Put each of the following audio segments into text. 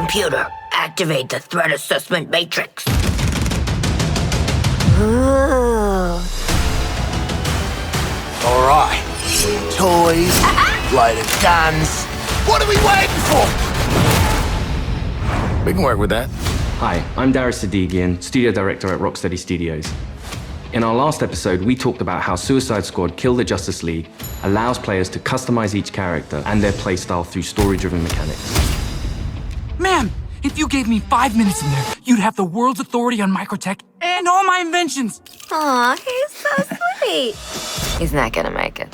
Computer, activate the threat assessment matrix. Ooh. All right. Toys, loaded guns. What are we waiting for? We can work with that. Hi, I'm Darius Sadigian, studio director at Rocksteady Studios. In our last episode, we talked about how Suicide Squad Kill the Justice League allows players to customize each character and their playstyle through story-driven mechanics. Man, if you gave me 5 minutes in there, you'd have the world's authority on microtech and all my inventions. Aw, he's so sweet. He's not gonna make it.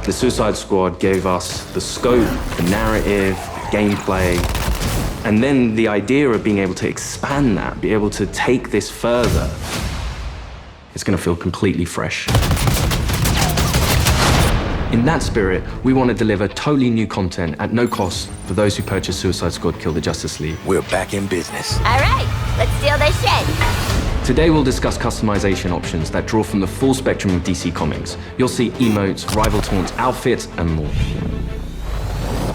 The Suicide Squad gave us the scope, the narrative, the gameplay, and then the idea of being able to expand that, be able to take this further. It's going to feel completely fresh. In that spirit, we want to deliver totally new content at no cost for those who purchase Suicide Squad Kill the Justice League. We're back in business. All right, let's steal their shit. Today we'll discuss customization options that draw from the full spectrum of DC Comics. You'll see emotes, rival taunts, outfits, and more.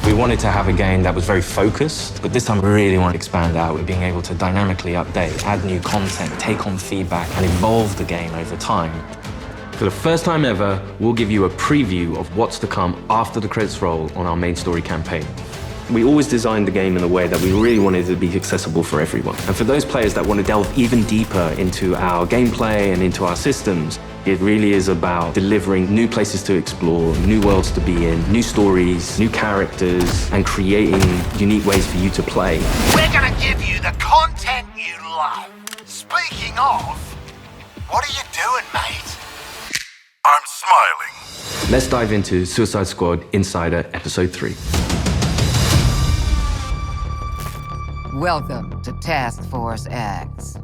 We wanted to have a game that was very focused, but this time we really want to expand out with being able to dynamically update, add new content, take on feedback, and evolve the game over time. For the first time ever, we'll give you a preview of what's to come after the credits roll on our main story campaign. We always designed the game in a way that we really wanted it to be accessible for everyone. And for those players that want to delve even deeper into our gameplay and into our systems, it really is about delivering new places to explore, new worlds to be in, new stories, new characters, and creating unique ways for you to play. We're gonna give you the content you love. Speaking of, what are you doing, mate? I'm smiling. Let's dive into Suicide Squad Insider Episode 3. Welcome to Task Force X.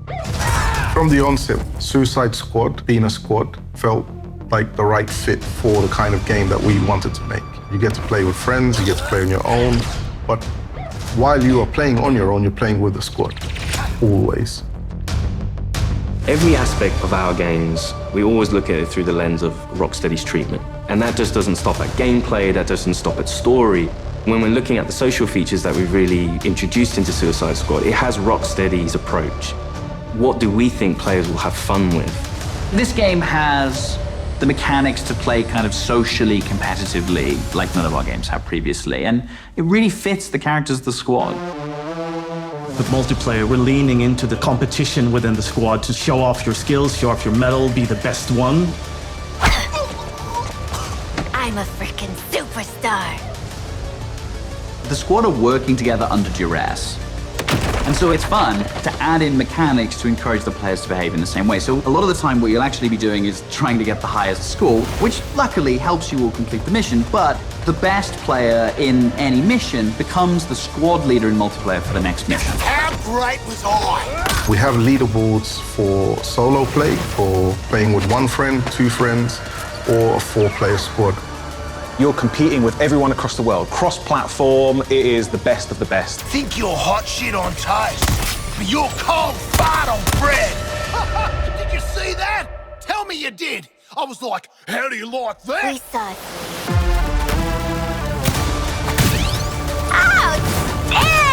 From the onset, Suicide Squad, being a squad, felt like the right fit for the kind of game that we wanted to make. You get to play with friends, you get to play on your own, but while you are playing on your own, you're playing with the squad, always. Every aspect of our games, we always look at it through the lens of Rocksteady's treatment. And that just doesn't stop at gameplay, that doesn't stop at story. When we're looking at the social features that we've really introduced into Suicide Squad, it has Rocksteady's approach. What do we think players will have fun with? This game has the mechanics to play kind of socially competitively, like none of our games have previously, and it really fits the characters of the squad. With multiplayer, we're leaning into the competition within the squad to show off your skills, show off your mettle, be the best one. I'm a freaking superstar. The squad are working together under duress. And so it's fun to add in mechanics to encourage the players to behave in the same way. So a lot of the time what you'll actually be doing is trying to get the highest score, which luckily helps you all complete the mission, but the best player in any mission becomes the squad leader in multiplayer for the next mission. How great was I? We have leaderboards for solo play, for playing with one friend, two friends, or a 4-player squad. You're competing with everyone across the world. Cross-platform, it is the best of the best. Think you're hot shit on toast, but you're cold fart on bread. Did you see that? Tell me you did. I was like, how do you like that? Precisely. Outstanding!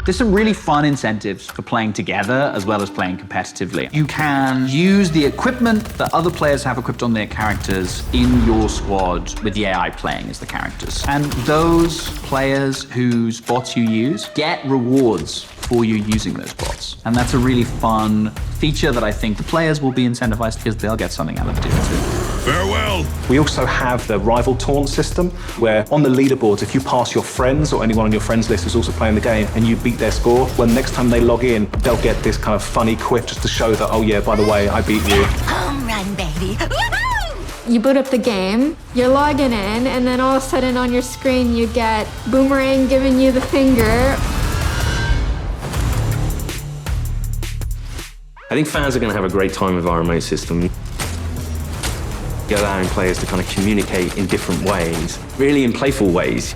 There's some really fun incentives for playing together as well as playing competitively. You can use the equipment that other players have equipped on their characters in your squad with the AI playing as the characters. And those players whose bots you use get rewards for you using those bots. And that's a really fun feature that I think the players will be incentivized because they'll get something out of doing too. Farewell. We also have the rival taunt system, where on the leaderboards, if you pass your friends or anyone on your friends list who's also playing the game and you beat their score, when next time they log in, they'll get this kind of funny quip just to show that, oh yeah, by the way, I beat you. Home run, baby. Woohoo! You boot up the game, you're logging in, and then all of a sudden on your screen you get Boomerang giving you the finger. I think fans are going to have a great time with our remote system. Allowing players to kind of communicate in different ways, really in playful ways.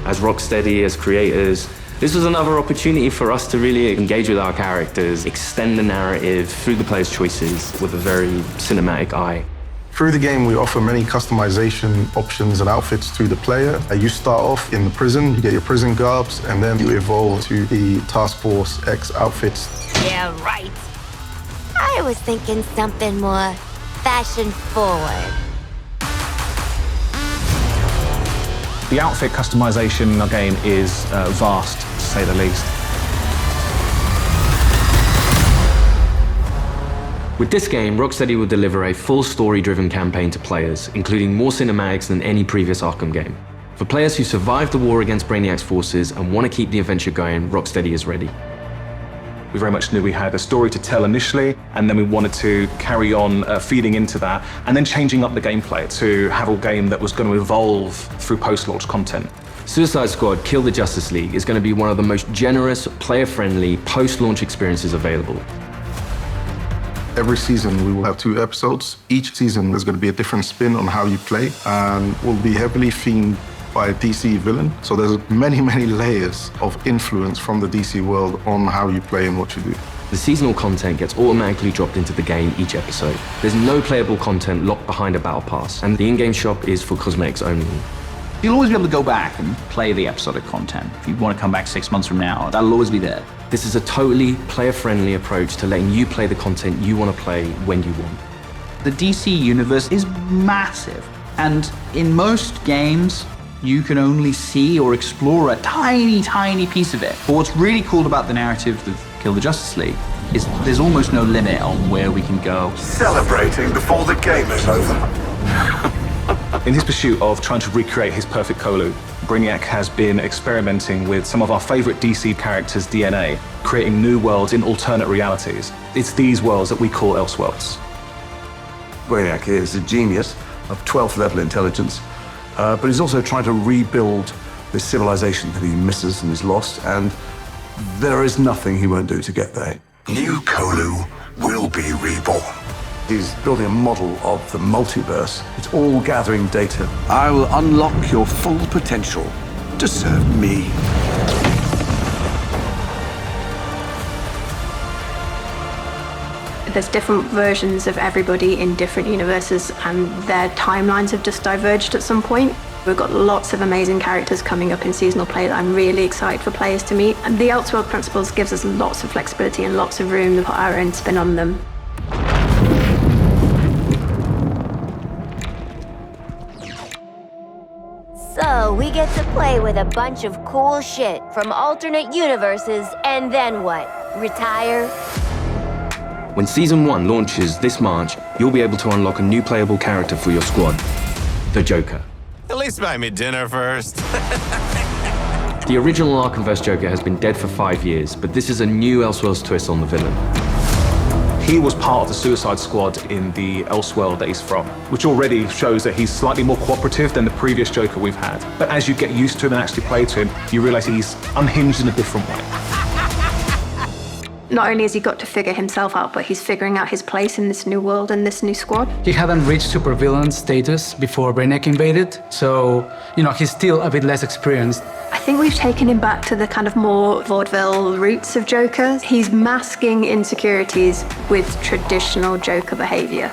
As Rocksteady, as creators, this was another opportunity for us to really engage with our characters, extend the narrative through the players' choices with a very cinematic eye. Through the game, we offer many customization options and outfits to the player. You start off in the prison, you get your prison garbs, and then you evolve to the Task Force X outfits. Yeah, right. I was thinking something more fashion forward. The outfit customization in our game is vast, to say the least. With this game, Rocksteady will deliver a full story-driven campaign to players, including more cinematics than any previous Arkham game. For players who survived the war against Brainiac's forces and want to keep the adventure going, Rocksteady is ready. We very much knew we had a story to tell initially, and then we wanted to carry on feeding into that, and then changing up the gameplay to have a game that was going to evolve through post-launch content. Suicide Squad Kill the Justice League is going to be one of the most generous, player-friendly, post-launch experiences available. Every season we will have 2 episodes. Each season there's going to be a different spin on how you play, and will be heavily themed by a DC villain. So there's many, many layers of influence from the DC world on how you play and what you do. The seasonal content gets automatically dropped into the game each episode. There's no playable content locked behind a battle pass, and the in-game shop is for cosmetics only. You'll always be able to go back and play the episodic content. If you want to come back 6 months from now, that'll always be there. This is a totally player-friendly approach to letting you play the content you want to play when you want. The DC universe is massive, and in most games, you can only see or explore a tiny, tiny piece of it. But what's really cool about the narrative of Kill the Justice League is there's almost no limit on where we can go. Celebrating before the game is over. In his pursuit of trying to recreate his perfect Kolu, Brainiac has been experimenting with some of our favorite DC characters' DNA, creating new worlds in alternate realities. It's these worlds that we call Elseworlds. Brainiac is a genius of 12th level intelligence, but he's also trying to rebuild this civilization that he misses and is lost, and there is nothing he won't do to get there. New Kolu will be reborn. He's building a model of the multiverse. It's all gathering data. I will unlock your full potential to serve me. There's different versions of everybody in different universes, and their timelines have just diverged at some point. We've got lots of amazing characters coming up in seasonal play that I'm really excited for players to meet. And the Elseworld Principles gives us lots of flexibility and lots of room to put our own spin on them. So we get to play with a bunch of cool shit from alternate universes, and then what? Retire? When Season 1 launches this March, you'll be able to unlock a new playable character for your squad, the Joker. At least buy me dinner first. The original Arkhamverse Joker has been dead for 5 years, but this is a new Elseworlds twist on the villain. He was part of the Suicide Squad in the Elseworld that he's from, which already shows that he's slightly more cooperative than the previous Joker we've had. But as you get used to him and actually play to him, you realize he's unhinged in a different way. Not only has he got to figure himself out, but he's figuring out his place in this new world and this new squad. He hadn't reached supervillain status before Brainiac invaded, so, he's still a bit less experienced. I think we've taken him back to the kind of more vaudeville roots of Joker. He's masking insecurities with traditional Joker behavior.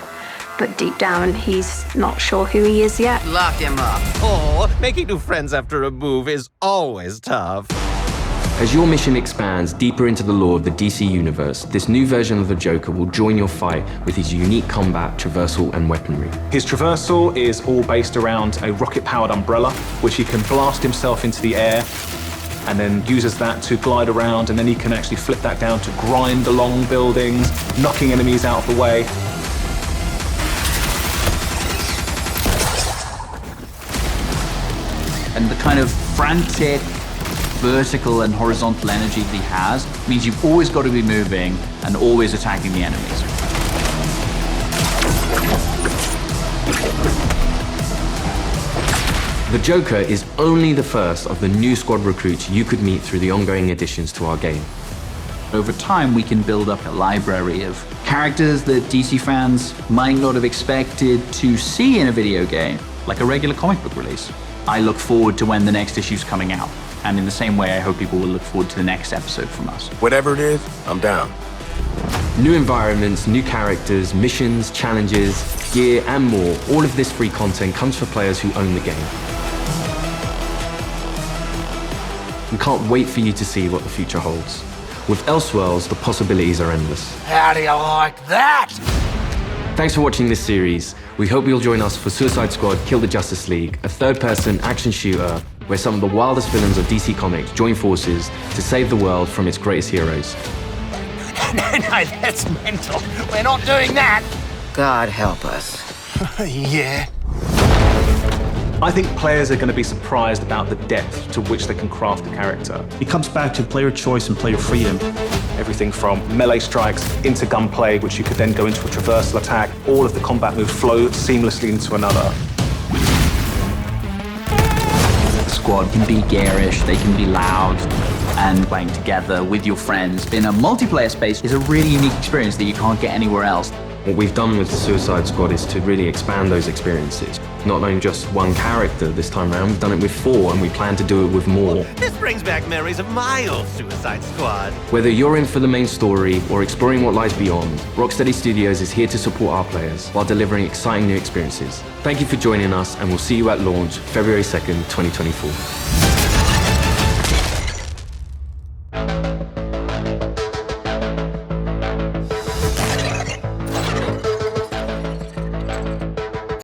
But deep down, he's not sure who he is yet. Lock him up. Oh, making new friends after a move is always tough. As your mission expands deeper into the lore of the DC universe, this new version of the Joker will join your fight with his unique combat, traversal, and weaponry. His traversal is all based around a rocket-powered umbrella, which he can blast himself into the air, and then uses that to glide around, and then he can actually flip that down to grind along buildings, knocking enemies out of the way. And the kind of frantic, vertical and horizontal energy that he has means you've always got to be moving and always attacking the enemies. The Joker is only the first of the new squad recruits you could meet through the ongoing additions to our game. Over time, we can build up a library of characters that DC fans might not have expected to see in a video game, like a regular comic book release. I look forward to when the next issue's coming out. And in the same way, I hope people will look forward to the next episode from us. Whatever it is, I'm down. New environments, new characters, missions, challenges, gear, and more. All of this free content comes for players who own the game. We can't wait for you to see what the future holds. With Elseworlds, the possibilities are endless. How do you like that? Thanks for watching this series. We hope you'll join us for Suicide Squad Kill the Justice League, a third-person action shooter where some of the wildest villains of DC Comics join forces to save the world from its greatest heroes. No, that's mental. We're not doing that. God help us. Yeah. I think players are going to be surprised about the depth to which they can craft a character. It comes back to player choice and player freedom. Everything from melee strikes into gunplay, which you could then go into a traversal attack. All of the combat moves flow seamlessly into another. The squad can be garish, they can be loud, and playing together with your friends in a multiplayer space is a really unique experience that you can't get anywhere else. What we've done with the Suicide Squad is to really expand those experiences. Not only just one character this time around, we've done it with 4, and we plan to do it with more. This brings back memories of my old Suicide Squad. Whether you're in for the main story or exploring what lies beyond, Rocksteady Studios is here to support our players while delivering exciting new experiences. Thank you for joining us, and we'll see you at launch February 2nd, 2024.